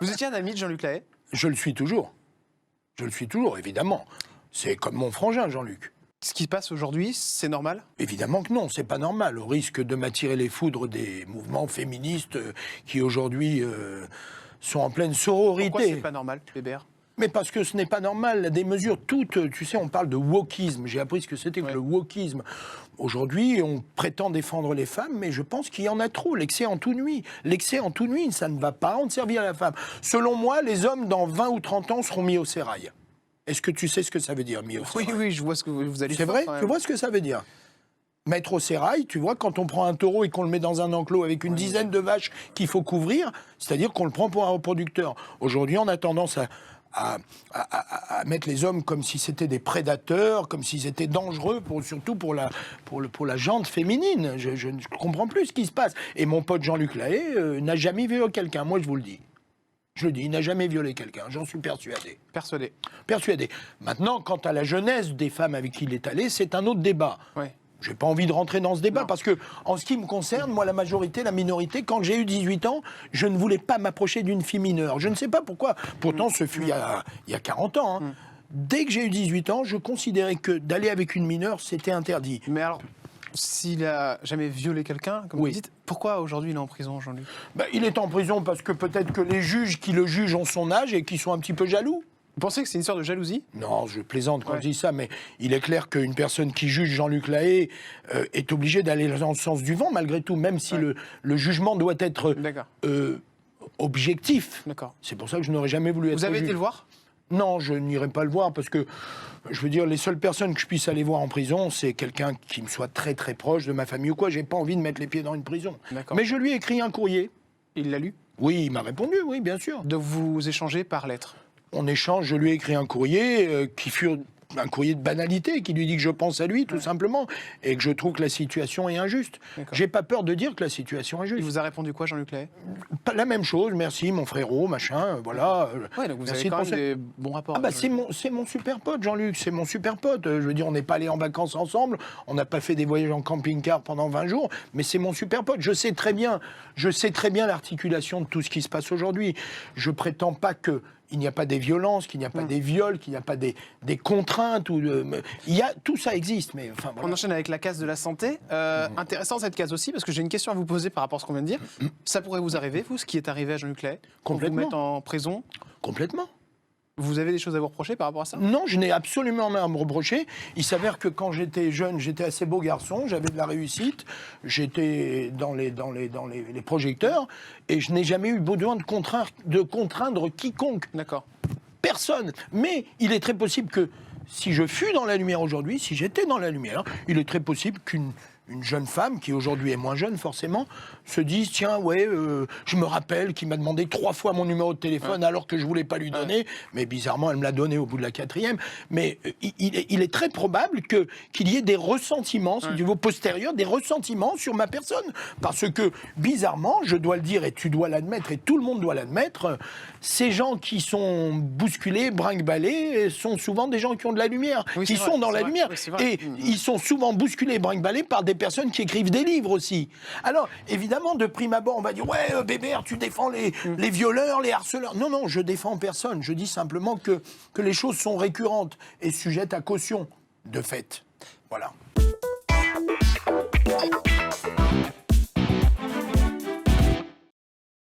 Vous étiez un ami de Jean-Luc Lahaye? Je le suis toujours. Je le suis toujours, évidemment. C'est comme mon frangin, Jean-Luc. Ce qui se passe aujourd'hui, c'est normal? Évidemment que non, c'est pas normal. Au risque de m'attirer les foudres des mouvements féministes qui aujourd'hui sont en pleine sororité. Pourquoi c'est pas normal, Bébert? Mais parce que ce n'est pas normal. Des mesures toutes, tu sais, on parle de wokisme. J'ai appris ce que c'était que le wokisme. Aujourd'hui, on prétend défendre les femmes, mais je pense qu'il y en a trop. L'excès en tout nuit. L'excès en tout nuit, ça ne va pas rendre servir à la femme. Selon moi, les hommes, dans 20 ou 30 ans, seront mis au sérail. Est-ce que tu sais ce que ça veut dire, mis au sérail? Oui, je vois ce que vous allez faire. C'est vrai? Tu vois ce que ça veut dire? Mettre au sérail, tu vois, quand on prend un taureau et qu'on le met dans un enclos avec une dizaine de vaches qu'il faut couvrir, c'est-à-dire qu'on le prend pour un reproducteur. Aujourd'hui, on a tendance à mettre les hommes comme si c'était des prédateurs, comme s'ils étaient dangereux, surtout pour la gente féminine. Je ne comprends plus ce qui se passe. Et mon pote Jean-Luc Lahaye n'a jamais violé quelqu'un, moi je vous le dis. Je le dis, il n'a jamais violé quelqu'un, j'en suis persuadé. Persuadé. Maintenant, quant à la jeunesse des femmes avec qui il est allé, c'est un autre débat. Ouais. Je n'ai pas envie de rentrer dans ce débat parce que, en ce qui me concerne, moi, la majorité, la minorité, quand j'ai eu 18 ans, je ne voulais pas m'approcher d'une fille mineure. Je ne sais pas pourquoi. Pourtant, ce fut il y a 40 ans. Hein. Dès que j'ai eu 18 ans, je considérais que d'aller avec une mineure, c'était interdit. Mais alors, s'il a jamais violé quelqu'un, comme vous dites, pourquoi aujourd'hui il est en prison, Jean-Luc? Il est en prison parce que peut-être que les juges qui le jugent ont son âge et qui sont un petit peu jaloux. Vous pensez que c'est une histoire de jalousie? Non, je plaisante quand je dis ça, mais il est clair qu'une personne qui juge Jean-Luc Lahaye est obligée d'aller dans le sens du vent, malgré tout, même si le jugement doit être objectif. C'est pour ça que je n'aurais jamais voulu être juge. Vous avez été le voir? Non, je n'irai pas le voir, parce que, je veux dire, les seules personnes que je puisse aller voir en prison, c'est quelqu'un qui me soit très très proche de ma famille ou quoi. J'ai pas envie de mettre les pieds dans une prison. Mais je lui ai écrit un courrier. Il l'a lu? Oui, il m'a répondu, oui, bien sûr. De vous échanger par lettre? On échange, je lui ai écrit un courrier qui fut un courrier de banalité, qui lui dit que je pense à lui, tout simplement, et que je trouve que la situation est injuste. J'ai pas peur de dire que la situation est juste. Il vous a répondu quoi, Jean-Luc Lahaye? La même chose, merci, mon frérot, machin, voilà. Ouais, donc vous avez quand même des bons rapports. C'est mon super pote, Jean-Luc, c'est mon super pote. Je veux dire, on n'est pas allés en vacances ensemble, on n'a pas fait des voyages en camping-car pendant 20 jours, mais c'est mon super pote. Je sais très bien l'articulation de tout ce qui se passe aujourd'hui. Je prétends pas que il n'y a pas des violences, qu'il n'y a pas des viols, qu'il n'y a pas des contraintes. Tout ça existe. Mais, enfin, voilà. On enchaîne avec la case de la santé. Intéressant cette case aussi, parce que j'ai une question à vous poser par rapport à ce qu'on vient de dire. Ça pourrait vous arriver, vous, ce qui est arrivé à Jean-Luc Lahaye? Complètement. Vous mettre en prison? Complètement. Vous avez des choses à vous reprocher par rapport à ça? Non, je n'ai absolument rien à me reprocher. Il s'avère que quand j'étais jeune, j'étais assez beau garçon, j'avais de la réussite, j'étais dans les projecteurs, et je n'ai jamais eu besoin de contraindre quiconque. D'accord. Personne. Mais il est très possible que si je fus dans la lumière aujourd'hui, si j'étais dans la lumière, il est très possible qu'une jeune femme, qui aujourd'hui est moins jeune forcément, se dise, tiens, je me rappelle qu'il m'a demandé 3 fois mon numéro de téléphone alors que je voulais pas lui donner, mais bizarrement, elle me l'a donné au bout de la 4e. Mais il est très probable qu'il y ait des ressentiments, si tu veux, postérieurs, des ressentiments sur ma personne. Parce que, bizarrement, je dois le dire et tu dois l'admettre et tout le monde doit l'admettre, ces gens qui sont bousculés, brinque-ballés, sont souvent des gens qui ont de la lumière, qui sont dans la lumière. Et ils sont souvent bousculés, brinque-ballés par des personnes qui écrivent des livres aussi. Alors, évidemment, de prime abord, on va dire « Ouais, Bébert, tu défends les violeurs, les harceleurs. » Non, je défends personne. Je dis simplement que les choses sont récurrentes et sujettes à caution, de fait. Voilà.